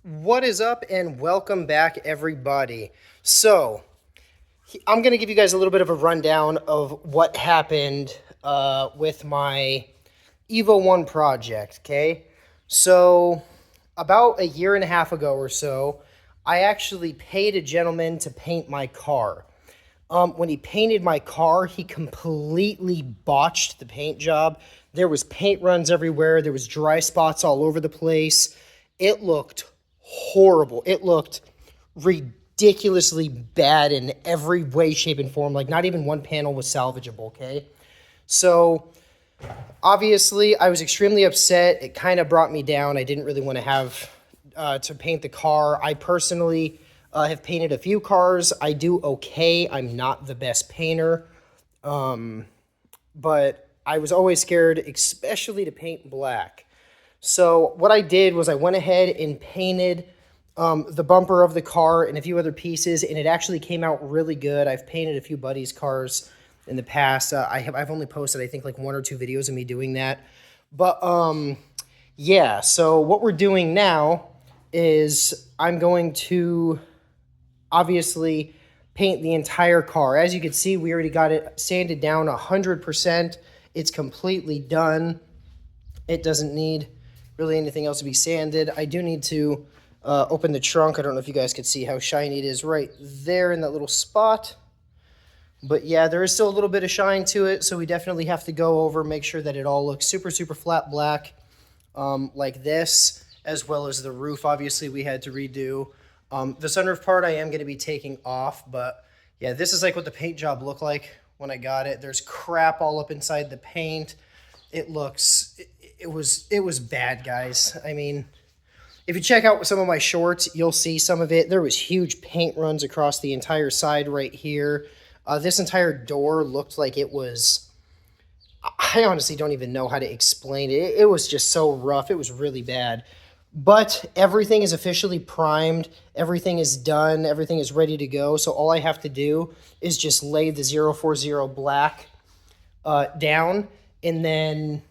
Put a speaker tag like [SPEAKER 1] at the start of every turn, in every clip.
[SPEAKER 1] What is up, and welcome back, everybody. So I'm going to give you guys a little bit of a rundown of what happened with my Evo1 project, okay? So about a year and a half ago or so, I actually paid a gentleman to paint my car. When he painted my car, he completely botched the paint job. There was paint runs everywhere. There was dry spots all over the place. It looked horrible. It looked ridiculously bad in every way, shape, and form. Like, not even one panel was salvageable, okay? So obviously, I was extremely upset. It kind of brought me down. I didn't really want to have to paint the car. I personally have painted a few cars. I do okay. I'm not the best painter, but I was always scared, especially to paint black. So what I did was I went ahead and painted the bumper of the car and a few other pieces, and it actually came out really good. I've painted a few buddies' cars in the past. I've only posted, I think, like 1 or 2 videos of me doing that. But yeah, so what we're doing now is I'm going to obviously paint the entire car. As you can see, we already got it sanded down 100%. It's completely done. It doesn't need really anything else to be sanded. I do need to open the trunk. I don't know if you guys can see how shiny it is right there in that little spot. But yeah, there is still a little bit of shine to it, so we definitely have to go over, make sure that it all looks super, super flat black like this, as well as the roof, obviously, we had to redo. The sunroof part I am going to be taking off, but yeah, this is like what the paint job looked like when I got it. There's crap all up inside the paint. It looks, it was bad, guys. I mean, if you check out some of my shorts, you'll see some of it. There was huge paint runs across the entire side right here. This entire door looked like it was, I honestly don't even know how to explain it. It was just so rough. It was really bad. But everything is officially primed. Everything is done. Everything is ready to go. So all I have to do is just lay the 040 black down, and then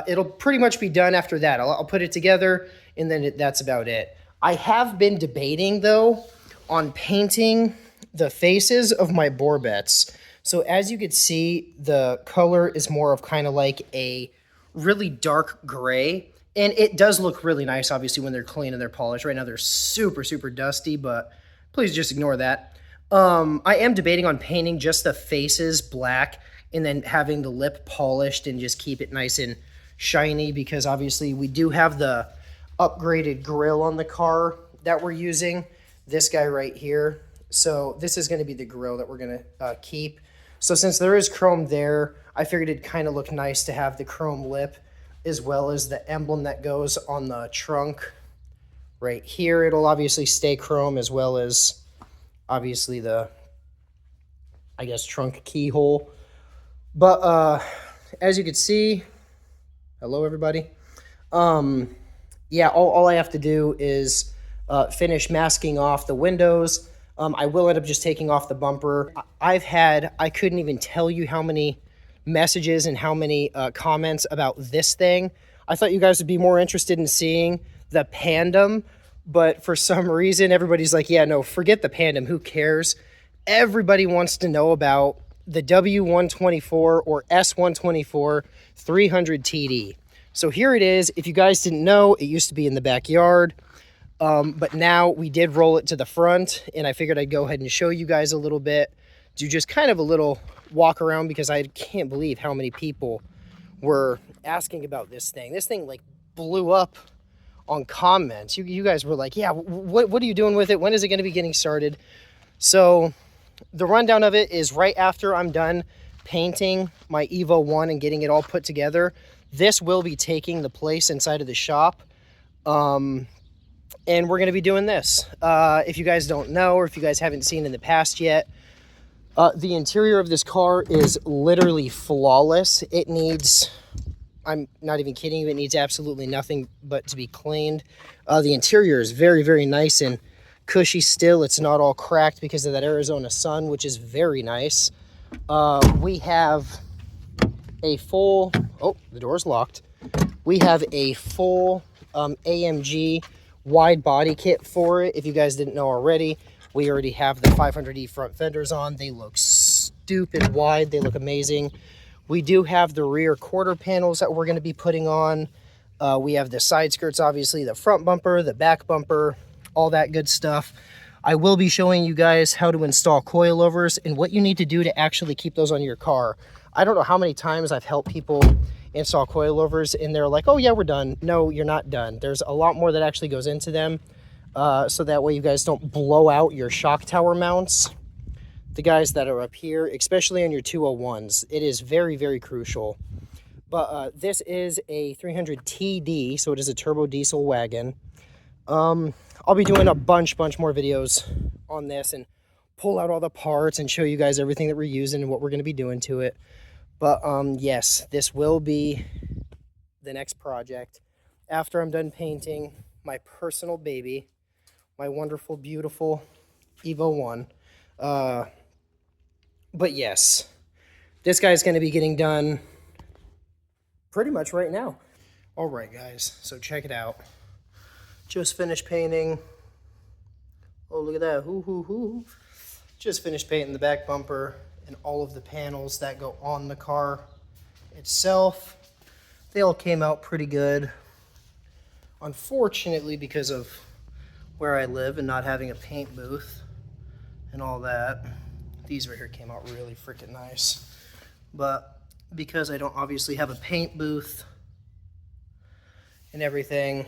[SPEAKER 1] it'll pretty much be done after that. I'll put it together, and then that's about it. I have been debating, though, on painting the faces of my Borbets. So as you can see, the color is more of kind of like a really dark gray. And it does look really nice, obviously, when they're clean and they're polished. Right now, they're super, super dusty, but please just ignore that. I am debating on painting just the faces black and then having the lip polished and just keep it nice and shiny, because obviously we do have the upgraded grill on the car that we're using. This guy right here. So this is going to be the grill that we're going to keep. So since there is chrome there, I figured it'd kind of look nice to have the chrome lip, as well as the emblem that goes on the trunk right here. It'll obviously stay chrome, as well as obviously the, I guess, trunk keyhole. But as you can see, hello everybody. Yeah, all I have to do is finish masking off the windows. I will end up just taking off the bumper. I couldn't even tell you how many messages and how many comments about this thing. I thought you guys would be more interested in seeing the Pandem, but for some reason everybody's like, yeah, no, forget the Pandem, who cares? Everybody wants to know about the W124 or S124 300 TD. So here it is. If you guys didn't know, it used to be in the backyard, but now we did roll it to the front, and I figured I'd go ahead and show you guys a little bit, do just kind of a little walk around, because I can't believe how many people were asking about this thing. This thing like blew up on comments. You guys were like, yeah, what are you doing with it? When is it going to be getting started? So the rundown of it is right after I'm done painting my Evo1 and getting it all put together, this will be taking the place inside of the shop. And we're going to be doing this. If you guys don't know, or if you guys haven't seen in the past yet, the interior of this car is literally flawless. It needs, I'm not even kidding you, it needs absolutely nothing but to be cleaned. The interior is very, very nice and cushy still. It's not all cracked because of that Arizona sun, which is very nice. We have a full, oh, the door's locked. We have a full AMG wide body kit for it. If you guys didn't know already, we already have the 500E front fenders on. They look stupid wide. They look amazing. We do have the rear quarter panels that we're going to be putting on. We have the side skirts, obviously, the front bumper, the back bumper, all that good stuff. I will be showing you guys how to install coilovers and what you need to do to actually keep those on your car. I don't know how many times I've helped people install coilovers and they're like, oh yeah, we're done. No, you're not done. There's a lot more that actually goes into them. So that way you guys don't blow out your shock tower mounts. The guys that are up here, especially on your 201s, it is very, very crucial. But this is a 300 TD, so it is a turbo diesel wagon. I'll be doing a bunch more videos on this and pull out all the parts and show you guys everything that we're using and what we're going to be doing to it. But yes, this will be the next project after I'm done painting my personal baby, my wonderful, beautiful Evo1. But yes, this guy's going to be getting done pretty much right now. All right, guys, so check it out. Just finished painting. Oh, look at that. Hoo. Just finished painting the back bumper and all of the panels that go on the car itself. They all came out pretty good. Unfortunately, because of where I live and not having a paint booth and all that, these right here came out really freaking nice. But because I don't obviously have a paint booth and everything,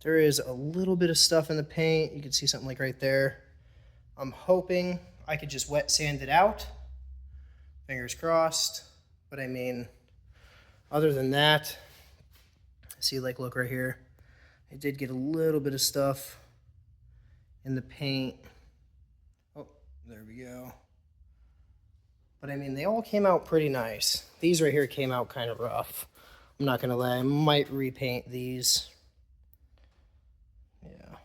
[SPEAKER 1] there is a little bit of stuff in the paint. You can see something like right there. I'm hoping I could just wet sand it out. Fingers crossed. But I mean, other than that, see, like, look right here. I did get a little bit of stuff in the paint. Oh, there we go. But I mean, they all came out pretty nice. These right here came out kind of rough. I'm not gonna lie, I might repaint these. Yeah.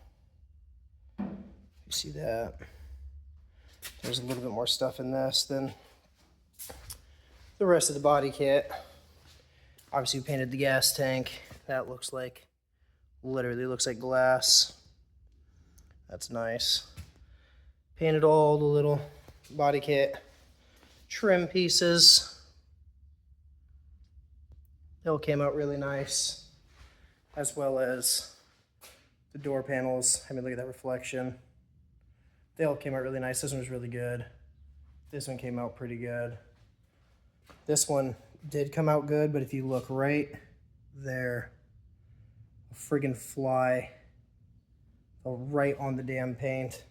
[SPEAKER 1] You see that? There's a little bit more stuff in this than the rest of the body kit. Obviously, we painted the gas tank. That looks like, literally looks like glass. That's nice. Painted all the little body kit trim pieces. They all came out really nice, as well as the door panels. I mean, look at that reflection. They all came out really nice. This one was really good. This one came out pretty good. This one did come out good, but if you look right there, a friggin' fly fell right on the damn paint.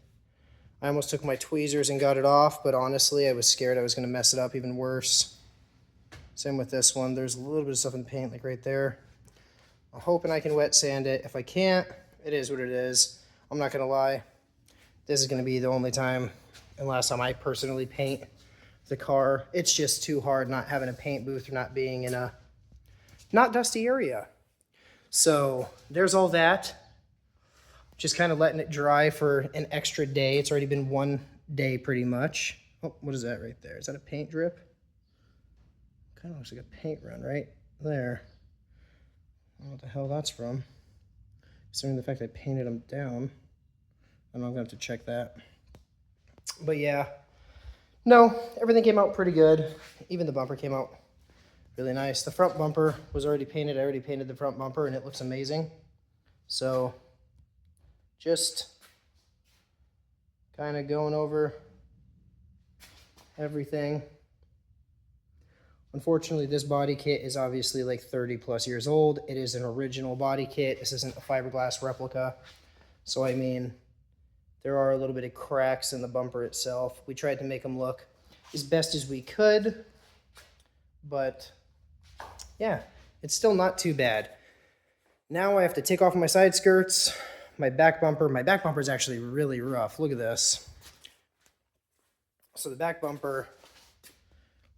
[SPEAKER 1] I almost took my tweezers and got it off, but honestly, I was scared I was going to mess it up even worse. Same with this one. There's a little bit of stuff in the paint, like right there. I'm hoping I can wet sand it. If I can't, it is what it is. I'm not going to lie. This is going to be the only time and last time I personally paint the car. It's just too hard not having a paint booth or not being in a not dusty area. So there's all that. Just kind of letting it dry for an extra day. It's already been one day pretty much. Oh, what is that right there? Is that a paint drip? Kind of looks like a paint run right there. I don't know what the hell that's from. Considering the fact I painted them down. I know I'm going to have to check that. But yeah. No, everything came out pretty good. Even the bumper came out really nice. The front bumper was already painted. I already painted the front bumper and it looks amazing. So just kind of going over everything. Unfortunately, this body kit is obviously like 30 plus years old. It is an original body kit. This isn't a fiberglass replica. So I mean, there are a little bit of cracks in the bumper itself. We tried to make them look as best as we could, but yeah, it's still not too bad. Now I have to take off my side skirts, my back bumper. My back bumper is actually really rough. Look at this. So the back bumper,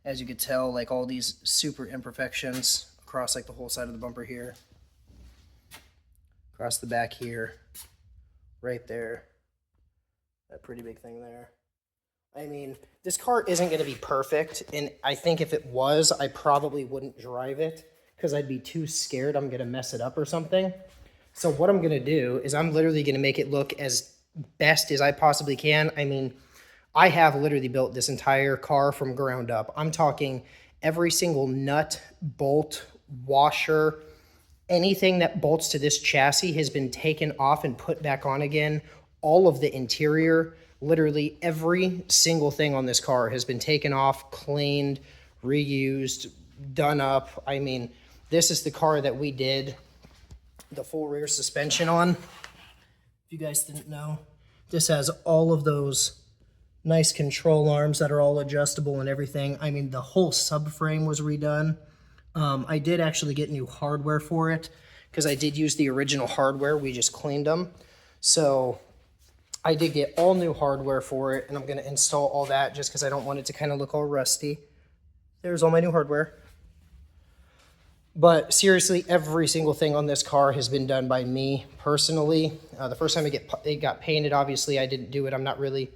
[SPEAKER 1] as you could tell, like all these super imperfections across like the whole side of the bumper here, across the back here, right there. That pretty big thing there. I mean, this car isn't going to be perfect, and I think if it was, I probably wouldn't drive it because I'd be too scared I'm going to mess it up or something. So what I'm going to do is I'm literally going to make it look as best as I possibly can. I mean, I have literally built this entire car from ground up. I'm talking every single nut, bolt, washer, anything that bolts to this chassis has been taken off and put back on again. All of the interior, literally every single thing on this car has been taken off, cleaned, reused, done up. I mean, this is the car that we did the full rear suspension on. If you guys didn't know, this has all of those nice control arms that are all adjustable and everything. I mean, the whole subframe was redone. I did actually get new hardware for it because I did use the original hardware. We just cleaned them. So I did get all new hardware for it, and I'm going to install all that just because I don't want it to kind of look all rusty. There's all my new hardware. But seriously, every single thing on this car has been done by me personally. The first time it got painted, obviously I didn't do it. I'm not really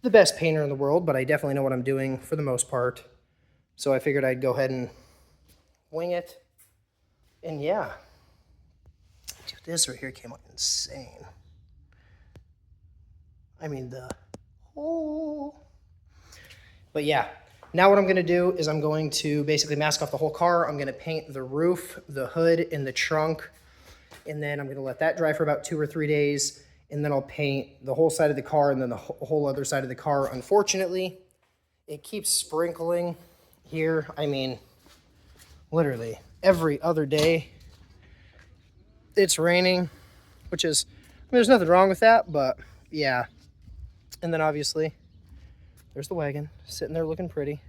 [SPEAKER 1] the best painter in the world, but I definitely know what I'm doing for the most part. So I figured I'd go ahead and wing it. And yeah, dude, this right here came out insane. I mean, but yeah, now what I'm going to do is I'm going to basically mask off the whole car. I'm going to paint the roof, the hood, and the trunk. And then I'm going to let that dry for about 2 or 3 days. And then I'll paint the whole side of the car and then the whole other side of the car. Unfortunately, it keeps sprinkling here. I mean, literally every other day it's raining, which is, I mean, there's nothing wrong with that, but yeah. And then obviously there's the wagon sitting there looking pretty,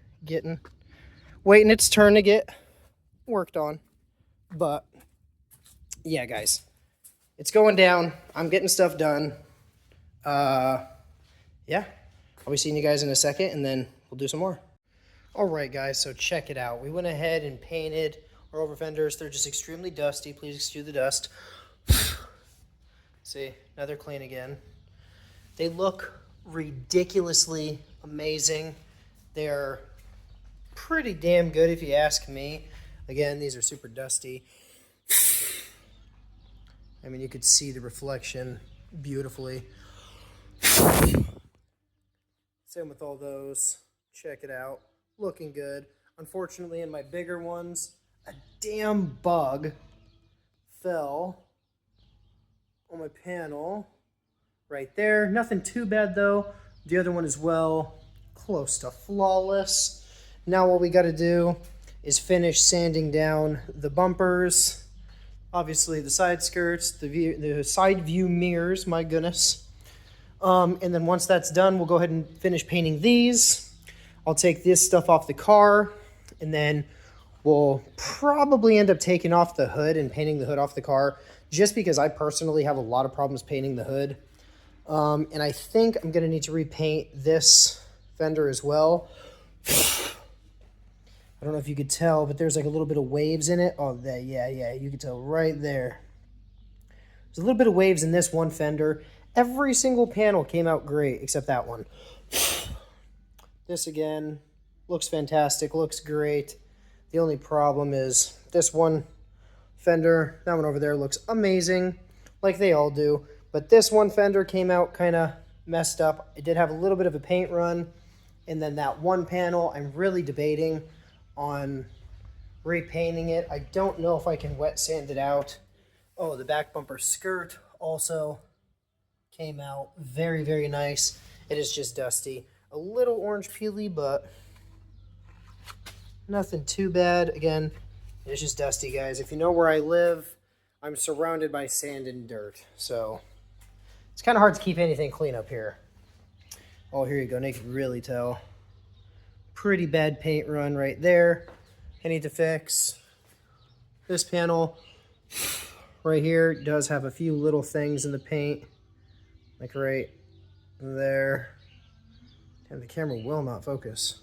[SPEAKER 1] waiting its turn to get worked on. But yeah, guys, it's going down. I'm getting stuff done. Yeah, I'll be seeing you guys in a second, and then we'll do some more. All right, guys, so check it out. We went ahead and painted our over fenders. They're just extremely dusty. Please excuse the dust. See, now they're clean again. They look ridiculously amazing. They're pretty damn good if you ask me. Again, these are super dusty. I mean, you could see the reflection beautifully. Same with all those. Check it out. Looking good. Unfortunately, in my bigger ones, a damn bug fell on my panel right there. Nothing too bad, though. The other one as well, close to flawless. Now what we got to do is finish sanding down the bumpers. Obviously, the side skirts, the side view mirrors, my goodness. And then once that's done, we'll go ahead and finish painting these. I'll take this stuff off the car, and then we'll probably end up taking off the hood and painting the hood off the car, just because I personally have a lot of problems painting the hood. And I think I'm going to need to repaint this fender as well. I don't know if you could tell, but there's like a little bit of waves in it. Oh, yeah, you can tell right there. There's a little bit of waves in this one fender. Every single panel came out great, except that one. This, again, looks fantastic, looks great. The only problem is this one fender, that one over there looks amazing, like they all do. But this one fender came out kind of messed up. It did have a little bit of a paint run. And then that one panel, I'm really debating on repainting it. I don't know if I can wet sand it out. Oh, the back bumper skirt also came out very, very nice. It is just dusty. A little orange peely, but nothing too bad. Again, it's just dusty, guys. If you know where I live, I'm surrounded by sand and dirt. So it's kind of hard to keep anything clean up here. Oh, here you go. Now you can really tell. Pretty bad paint run right there. I need to fix. This panel right here does have a few little things in the paint. Like right there. And the camera will not focus.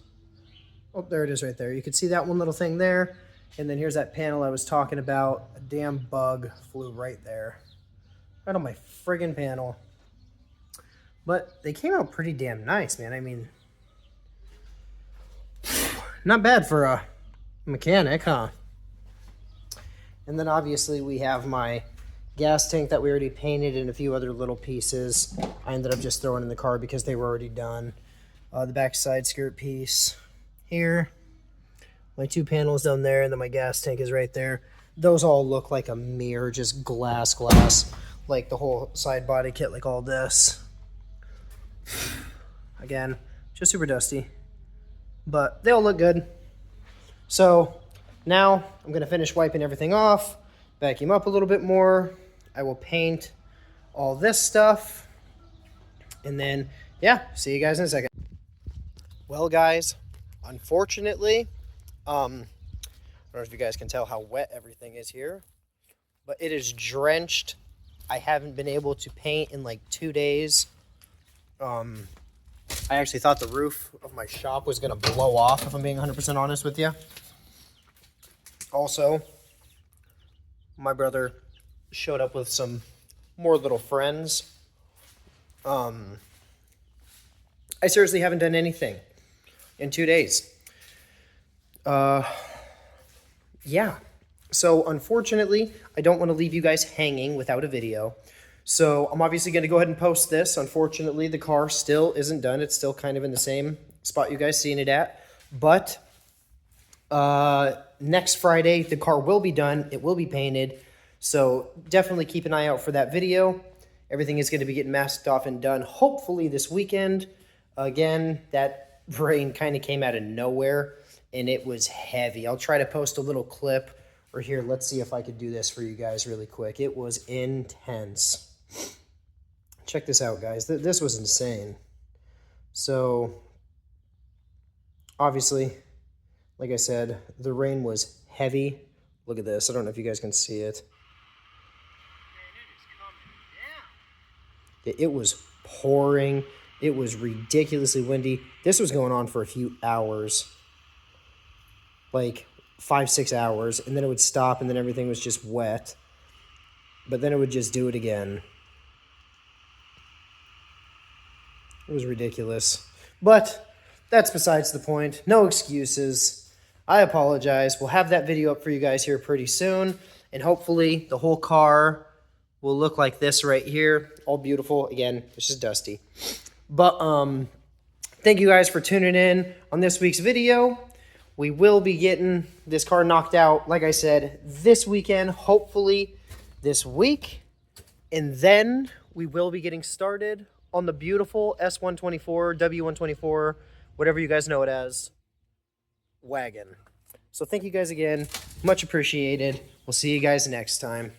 [SPEAKER 1] Oh, there it is right there. You can see that one little thing there. And then here's that panel I was talking about. A damn bug flew right there. Right on my friggin' panel. But they came out pretty damn nice, man. I mean, not bad for a mechanic, huh? And then obviously we have my gas tank that we already painted and a few other little pieces I ended up just throwing in the car because they were already done. The back side skirt piece here, my 2 panels down there, and then my gas tank is right there. Those all look like a mirror, just glass, like the whole side body kit, like all this. Again, just super dusty, but they all look good. So now I'm gonna finish wiping everything off, vacuum up a little bit more. I will paint all this stuff, and then, yeah, see you guys in a second. Well, guys, unfortunately, I don't know if you guys can tell how wet everything is here, but it is drenched. I haven't been able to paint in like 2 days. I actually thought the roof of my shop was gonna blow off, if I'm being 100% honest with you. Also, my brother showed up with some more little friends. I seriously haven't done anything in 2 days. Yeah. So unfortunately, I don't want to leave you guys hanging without a video. So I'm obviously going to go ahead and post this. Unfortunately, the car still isn't done. It's still kind of in the same spot you guys seen it at. But next Friday, the car will be done. It will be painted. So definitely keep an eye out for that video. Everything is going to be getting masked off and done, hopefully this weekend. Again, that rain kind of came out of nowhere, and it was heavy. I'll try to post a little clip. Or here, let's see if I could do this for you guys really quick. It was intense. Check this out, guys. This was insane. So, obviously, like I said, the rain was heavy. Look at this. I don't know if you guys can see it. It was pouring. It was ridiculously windy. This was going on for a few hours. Like 5-6 hours, and then it would stop, and then everything was just wet. But then it would just do it again. It was ridiculous. But that's besides the point. No excuses. I apologize. We'll have that video up for you guys here pretty soon, and hopefully the whole car will look like this right here. All beautiful. Again, it's just dusty. But thank you guys for tuning in on this week's video. We will be getting this car knocked out, like I said, this weekend, hopefully this week. And then we will be getting started on the beautiful S124, W124, whatever you guys know it as, wagon. So thank you guys again. Much appreciated. We'll see you guys next time.